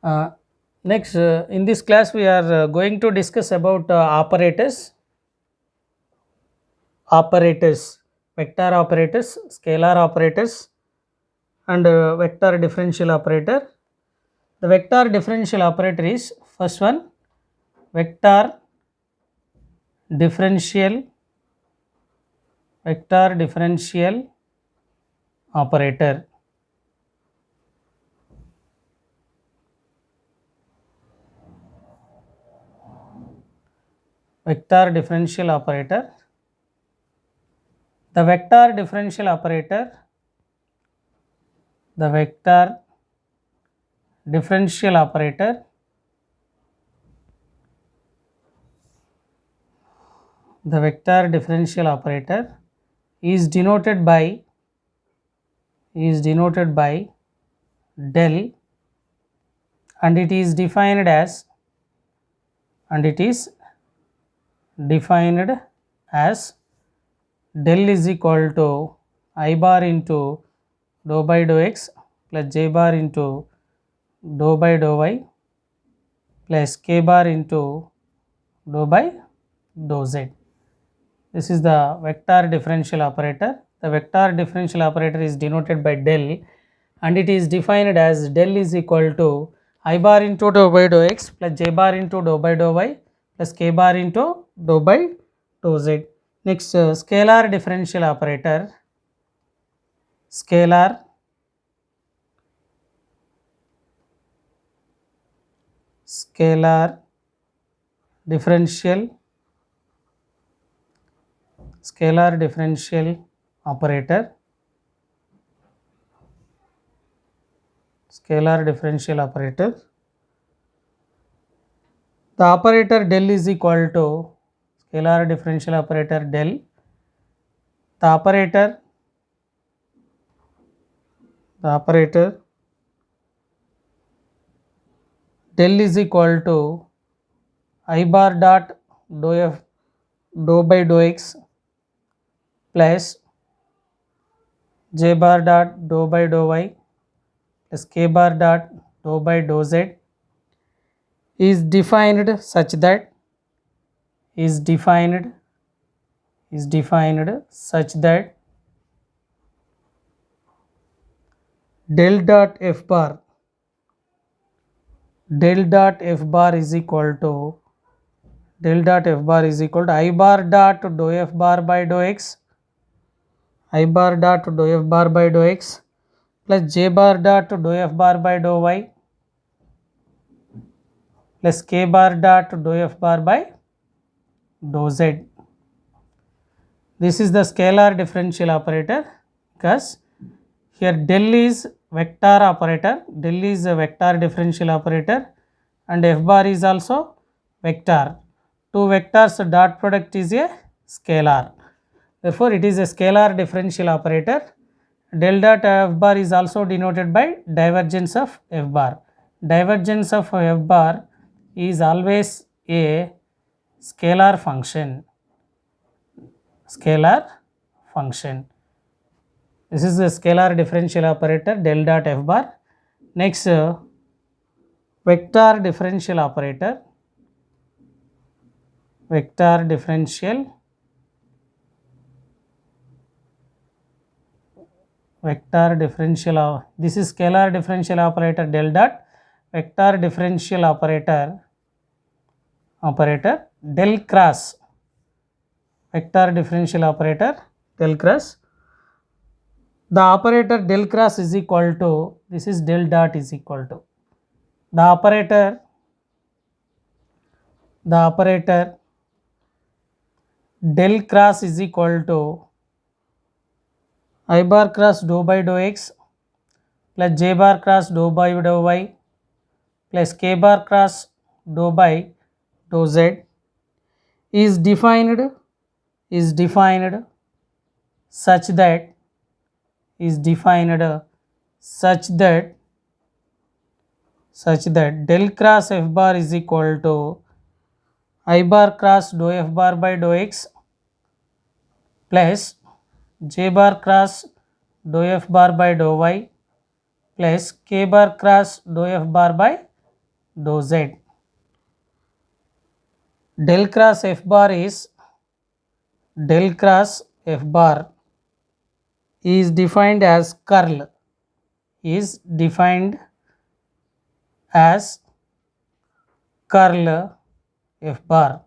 Uh, Next, in this class, we are going to discuss about operators, vector operators, scalar operators, and vector differential operator. The vector differential operator is first one, vector differential, vector differential operator. Vector differential operator. The vector differential operator, the vector differential operator, the vector differential operator is denoted by del, and it is defined as del is equal to I bar into dou by dou x plus j bar into dou by dou y plus k bar into dou by dou z. This is the vector differential operator. The vector differential operator is denoted by del, and it is defined as del is equal to I bar into dou by dou x plus j bar into dou by dou y plus k bar into dou by dou z. Next, scalar differential operator. Scalar differential operator. Scalar differential operator. The operator del is equal to scalar differential operator del. The operator del is equal to I bar dot dou by dou x plus j bar dot dou by dou y plus k bar dot dou by dou z is defined such that del dot f bar is equal to I bar dot dou f bar by dou x plus j bar dot dou f bar by dou y plus k bar dot dou f bar by dou z. This is the scalar differential operator, because here del is vector operator, del is a vector differential operator, and f bar is also vector. Two vectors dot product is a scalar. Therefore, it is a scalar differential operator. Del dot f bar is also denoted by divergence of f bar. Divergence of f bar is always a scalar function. This is the scalar differential operator del dot f bar. Next, vector differential operator. This is scalar differential operator del dot. Vector differential operator del cross. Vector differential operator del cross. The operator del cross is equal to, this is del dot is equal to, the operator del cross is equal to I bar cross dou by dou x plus j bar cross dou by dou y plus k bar cross dou by dou z is defined such that del cross f bar is equal to I bar cross dou f bar by dou x plus j bar cross dou f bar by dou y plus k bar cross dou f bar by dou z. Del cross f bar is defined as curl, f bar.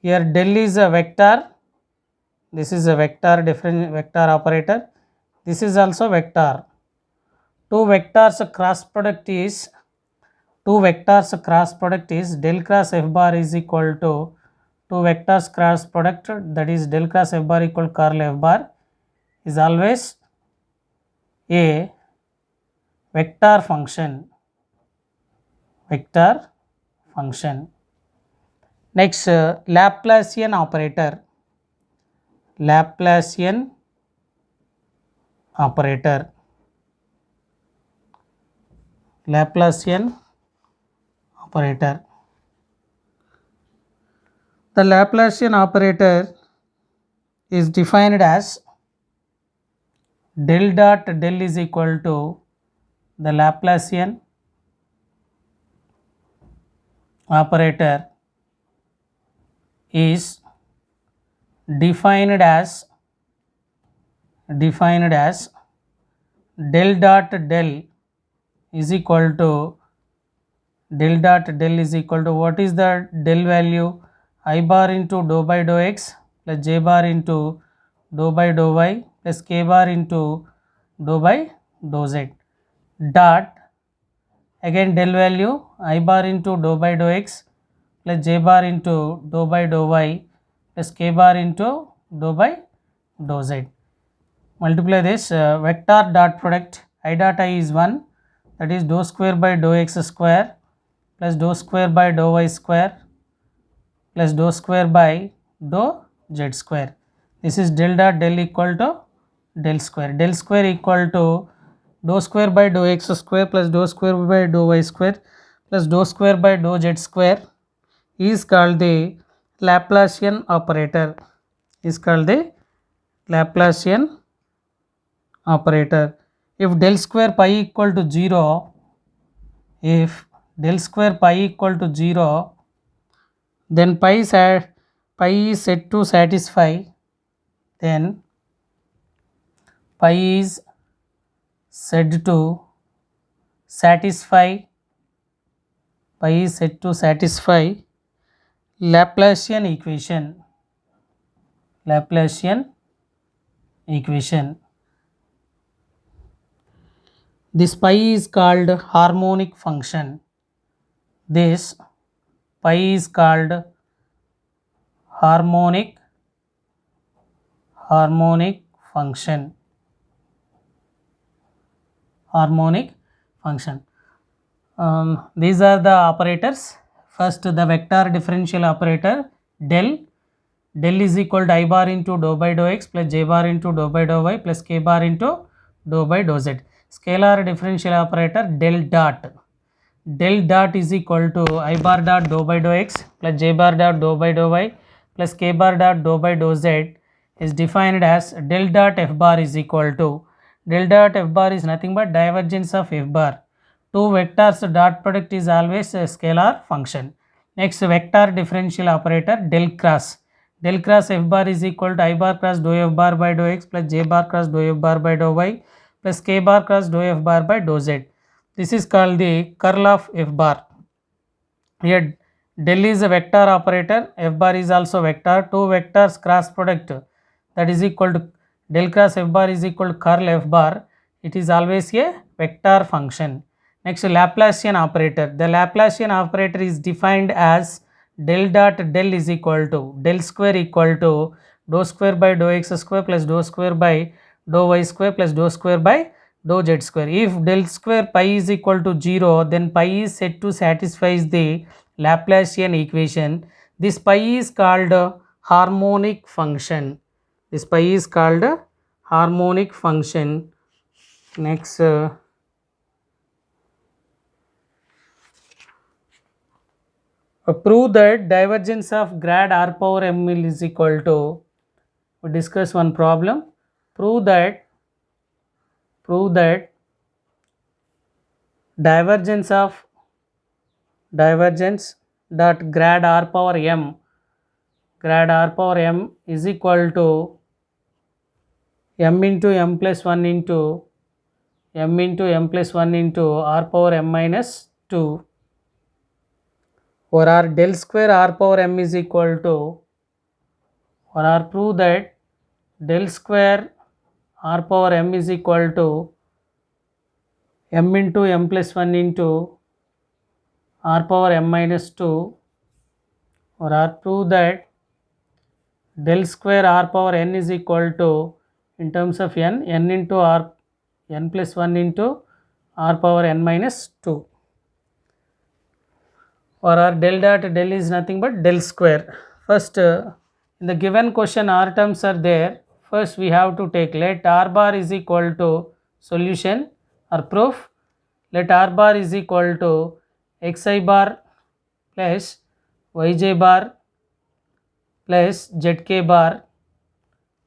Here del is a vector, this is a vector, different vector operator, this is also vector. Two vectors cross product is del cross f bar is equal to two vectors cross product, that is del cross f bar equal curl f bar is always a vector function. Next, Laplacian operator. Laplacian operator. The Laplacian operator is defined as del dot del is equal to the Laplacian operator is defined as del dot del is equal to what is the del value? I bar into dou by dou x plus j bar into dou by dou y plus k bar into dou by dou z dot, again del value I bar into dou by dou x plus j bar into dou by dou y plus k bar into dou by dou z. Multiply this vector dot product I dot I is 1, that is dou square by dou x square plus dou square by dou y square plus dou square by dou z square. This is del dot del equal to del square equal to dou square by dou x square plus dou square by dou y square plus dou square by dou z square is called the Laplacian operator. If del square pi equal to 0, then pi is said to satisfy, Laplacian equation. This pi is called harmonic function. Harmonic function. These are the operators. First, the vector differential operator del is equal to I bar into dou by dou x plus j bar into dou by dou y plus k bar into dou by dou z. Scalar differential operator del dot is equal to I bar dot dou by dou x plus j bar dot dou by dou y plus k bar dot dou by dou z is defined as del dot f bar is equal to, del dot f bar is nothing but divergence of f bar. Two vectors dot product is always a scalar function. Next, vector differential operator del cross f bar is equal to I bar cross dou f bar by dou x plus j bar cross dou f bar by dou y plus k bar cross dou f bar by dou z. This is called the curl of f bar. Here del is a vector operator, f bar is also vector, two vectors cross product, that is equal to del cross f bar is equal to curl f bar, it is always a vector function. Next, Laplacian operator. The Laplacian operator is defined as del dot del is equal to del square equal to dou square by dou x square plus dou square by dou y square plus dou square by dou z square. If del square pi is equal to 0, then pi is said to satisfies the Laplacian equation. This pi is called harmonic function. Next, prove that divergence of grad r power ml is equal to, we discuss one problem. Prove that divergence of divergence dot grad r power m, grad r power m is equal to m into m plus 1 into m into m plus 1 into r power m minus 2, or r del square r power m is equal to, or r prove that del square r power m is equal to m into m plus 1 into r power m minus 2, or r prove that del square r power n is equal to, in terms of n into r, n plus 1 into r power n minus 2, or r del dot del is nothing but del square. First, in the given question r terms are there. First we have to take, let r bar is equal to solution or proof, let r bar is equal to xi bar plus yj bar plus zk bar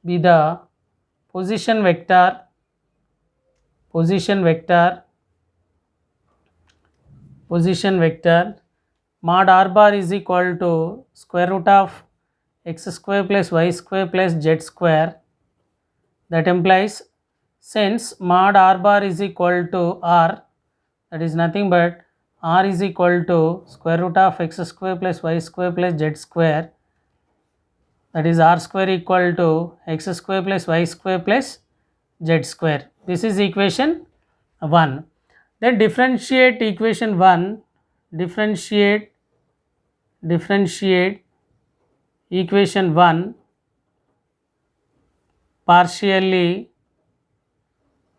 be the position vector, position vector, position vector. Mod r bar is equal to square root of x square plus y square plus z square. That implies, since mod r bar is equal to r, that is nothing but r is equal to square root of x square plus y square plus z square, that is r square equal to x square plus y square plus z square. This is equation 1. Then differentiate equation 1, differentiate equation 1 partially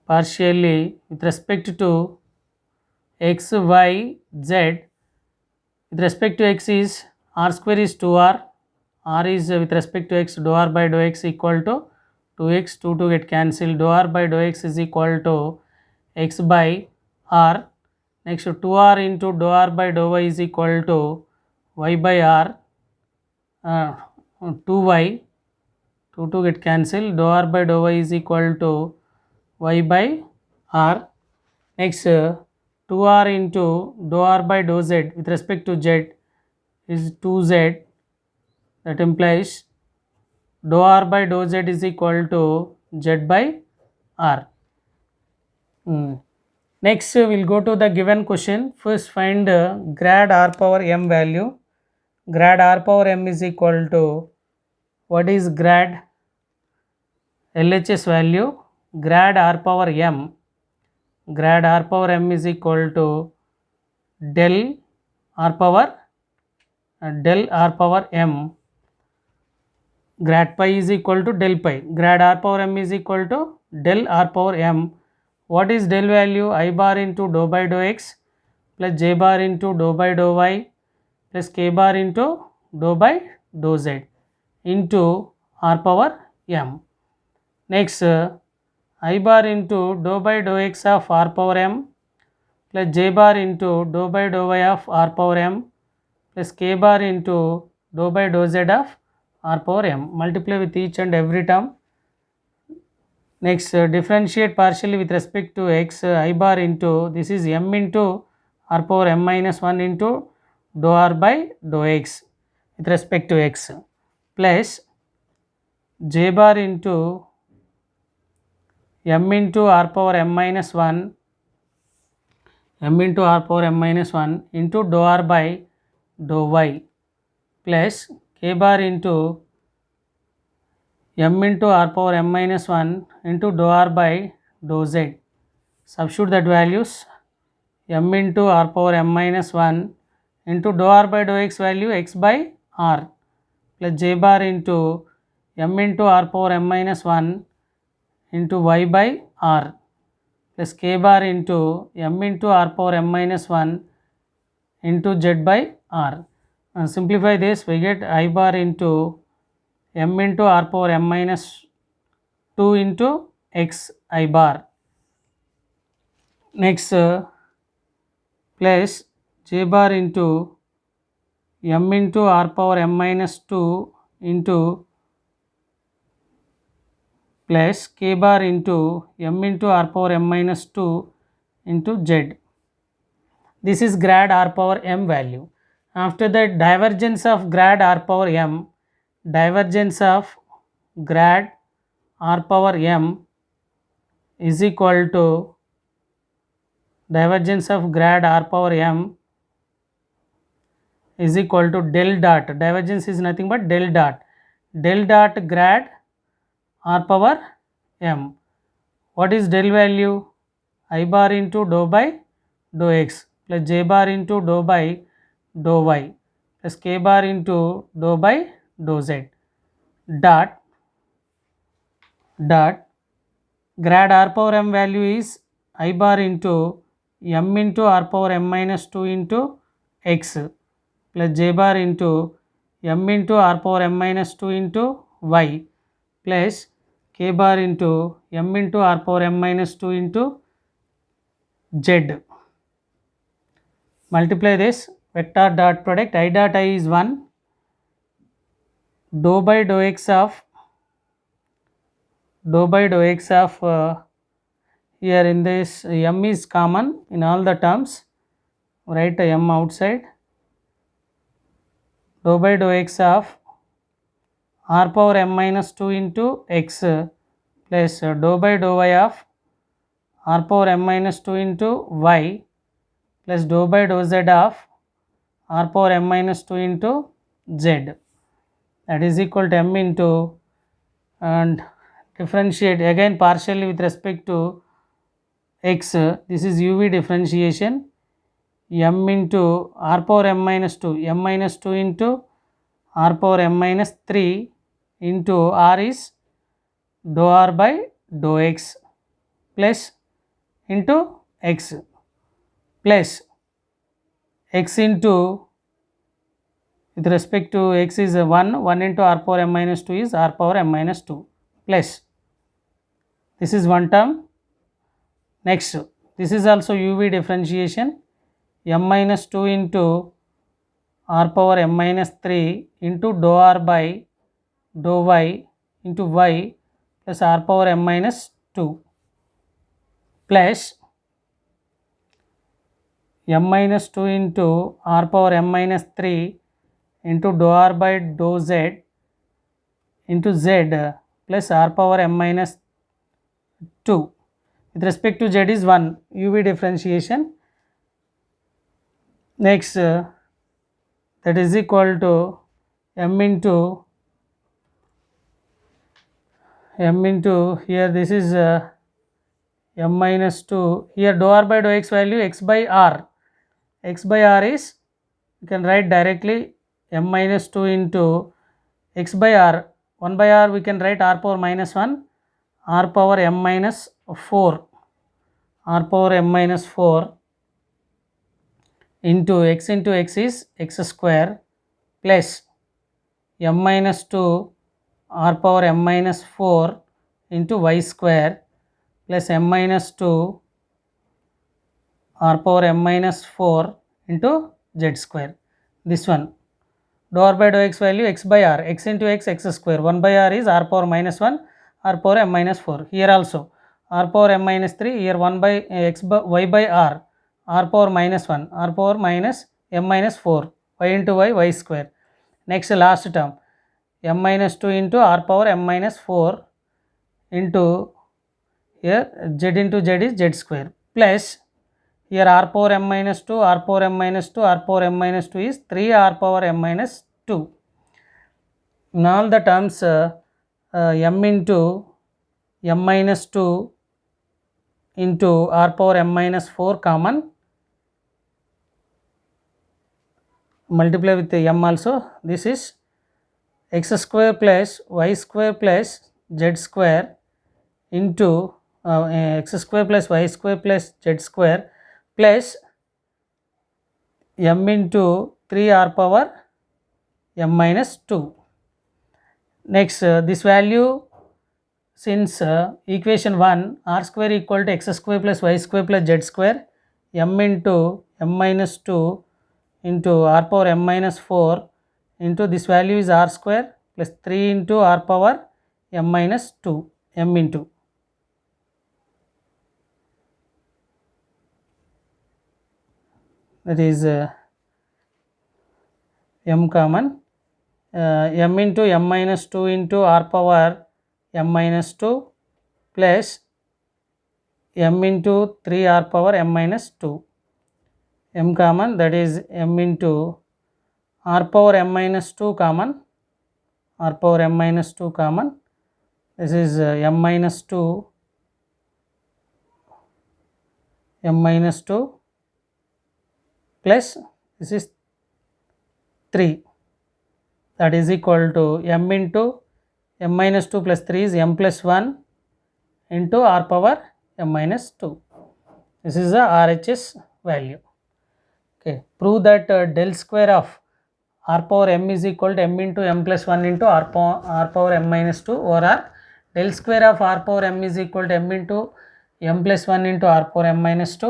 with respect to x, y, z. With respect to x is r square is 2r, r is with respect to x, dou r by dou x equal to 2x, 2 get cancelled, dou r by dou x is equal to x by r. Next 2r into dou r by dou y is equal to y by r, 2y, 2 get cancelled, dou r by dou y is equal to y by r. Next 2r into dou r by dou z with respect to z is 2z, that implies dou r by dou z is equal to z by r. Next we will go to the given question. First find grad r power m value. Grad r power m is equal to, what is grad LHS value? Grad r power m, grad r power m is equal to del r power m, grad pi is equal to del pi, grad r power m is equal to del r power m. What is del value? I bar into dou by dou x plus j bar into dou by dou y plus k bar into dou by dou z into r power m. Next I bar into dou by dou x of r power m plus j bar into dou by dou y of r power m plus k bar into dou by dou z of r power m. Multiply with each and every term. Next differentiate partially with respect to x, I bar into, this is m into r power m minus 1 into dou r by dou x with respect to x plus j bar into m into r power m minus 1, m into r power m minus 1 into dou r by dou y plus k bar into m into r power m minus 1 into dou r by dou z. Substitute that values, m into r power m minus 1 into dou r by dou x value x by r plus j bar into m into r power m minus 1 into y by r plus k bar into m into r power m minus 1 into z by r. Simplify this, we get I bar into m into r power m minus 2 into x I bar. Next plus j bar into m into r power m minus 2 into plus k bar into m into r power m minus 2 into z. This is grad r power m value. After that, divergence of grad r power m, divergence of grad r power m is equal to divergence of grad r power m is equal to del dot. Divergence is nothing but del dot. Del dot grad r power m. What is del value? I bar into dou by dou x plus j bar into dou by dou y plus k bar into dou by dou z dot grad r power m value is I bar into m into r power m minus 2 into x plus j bar into m into r power m minus 2 into y plus k bar into m into r power m minus 2 into z. Multiply this vector dot product. I dot I is 1, dou by dou x of here in this m is common in all the terms, write m outside, dou by dou x of r power m minus 2 into x plus dou by dou y of r power m minus 2 into y plus dou by dou z of r power m minus 2 into z, that is equal to m into, and differentiate again partially with respect to x. This is uv differentiation, m into r power m minus 2, m minus 2 into r power m minus 3 into r is dou r by dou x plus into x plus x into, with respect to x is 1 into r power m minus 2 is r power m minus 2 plus, this is one term. Next, this is also uv differentiation, m minus 2 into r power m minus 3 into dou r by dou y into y plus r power m minus 2 plus m minus 2 into r power m minus 3 into dou r by dou z into z plus r power m minus 2. With respect to z is 1, uv differentiation. Next, that is equal to m into here this is m minus 2, here dou r by dou x value x by r is, you can write directly m minus 2 into x by r, 1 by r we can write r power minus 1, r power m minus 4, into x is x square plus m minus 2 r power m minus 4 into y square plus m minus 2 r power m minus 4 into z square. This one, dou r by dou x value x by r, x into x square, 1 by r is r power minus 1, r power m minus 4. Here also r power m minus 3, here 1 by x by y by r power minus 1, r power minus m minus 4, y into y square. Next last term, m minus 2 into r power m minus 4 into here z into z is z square plus here r power m minus 2, r power m minus 2, r power m minus 2 is 3 r power m minus 2. In all the terms m into m minus 2 into r power m minus 4 common, multiply with the m also, this is x square plus y square plus z square into x square plus y square plus z square plus m into 3 r power m minus 2. Next, this value, since equation 1 r square equal to x square plus y square plus z square, m into m minus 2 into r power m minus 4 into this value is r square plus 3 into r power m minus 2, m into. that is m common, m into m minus 2 into r power m minus 2 plus m into 3 r power m minus 2, m common, that is m into r power m minus 2 common, r power m minus 2 common, this is m minus 2 plus this is 3, that is equal to m into m minus 2 plus 3 is m plus 1 into r power m minus 2. This is the RHS value. Okay, prove that del square of r power m is equal to m into m plus 1 into r power m minus 2 or r del square of r power m is equal to m into m plus 1 into r power m minus 2,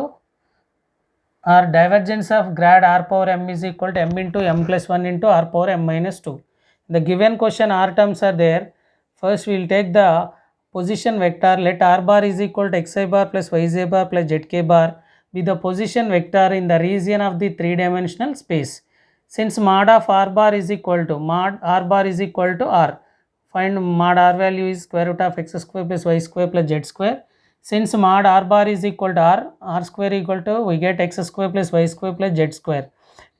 or divergence of grad r power m is equal to m into m plus 1 into r power m minus 2. The given question r terms are there. First we will take the position vector. Let r bar is equal to xi bar plus yj bar plus zk bar be the position vector in the region of the three-dimensional space. Since mod of r bar is equal to r, find mod r value is square root of x square plus y square plus z square. Since mod r bar is equal to r square equal to, we get x square plus y square plus z square.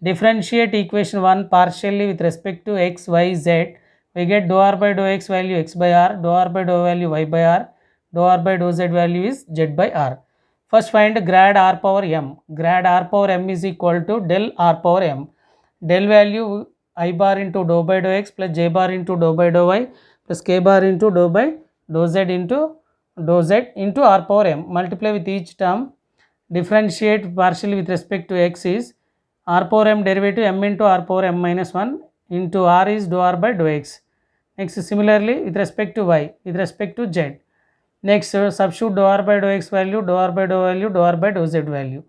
Differentiate equation 1 partially with respect to x, y, z. We get dou r by dou x value x by r, dou r by dou value y by r, dou r by dou z value is z by r. First find grad r power m. Grad r power m is equal to del r power m. Del value I bar into dou by dou x plus j bar into dou by dou y plus k bar into dou by dou z into r power m. Multiply with each term. Differentiate partially with respect to x is r power m derivative m into r power m minus 1 into r is dou r by dou x. Next similarly with respect to y, with respect to z. Next substitute dou r by dou x value, dou r by dou value, dou r by dou z value.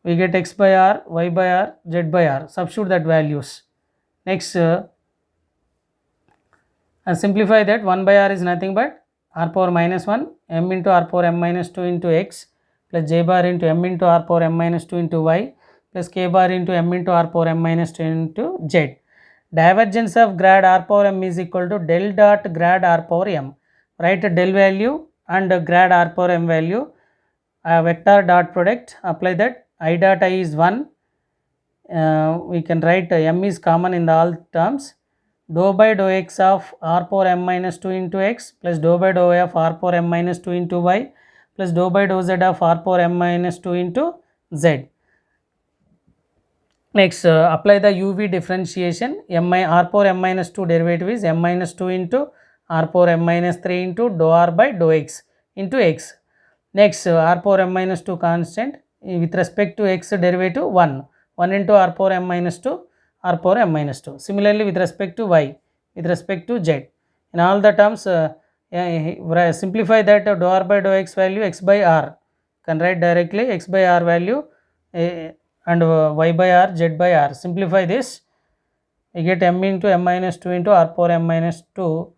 We get x by r, y by r, z by r. Substitute that values. Next simplify that. 1 by r is nothing but r power minus 1 m into r power m minus 2 into x plus j bar into m into r power m minus 2 into y plus k bar into m into r power m minus 2 into z. Divergence of grad r power m is equal to del dot grad r power m. Write a del value and grad r power m value. Vector dot product, apply that. I dot I is 1. We can write m is common in the all terms. Dou by dou x of r power m minus 2 into x plus dou by dou y of r power m minus 2 into y plus dou by dou z of r power m minus 2 into z. Next apply the uv differentiation. R power m minus 2 derivative is m minus 2 into r power m minus 3 into dou r by dou x into x. Next r power m minus 2 constant with respect to x derivative 1 into r power m minus 2 r power m minus 2. Similarly with respect to y, with respect to z. In all the terms simplify that dou r by dou x value x by r. Can write directly x by r value and y by r, z by r. Simplify this. We get m into m minus 2 into r power m minus 2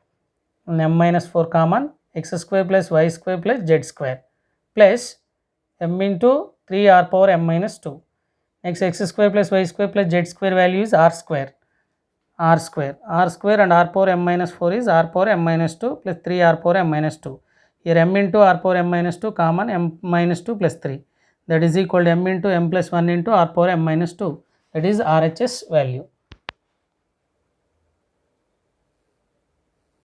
and m minus 4 common, x square plus y square plus z square plus m into 3 r power m minus 2. Next x square plus y square plus z square value is r square and r power m minus 4 is r power m minus 2 plus 3 r power m minus 2. Here m into r power m minus 2 common, m minus 2 plus 3, that is equal to m into m plus 1 into r power m minus 2, that is RHS value.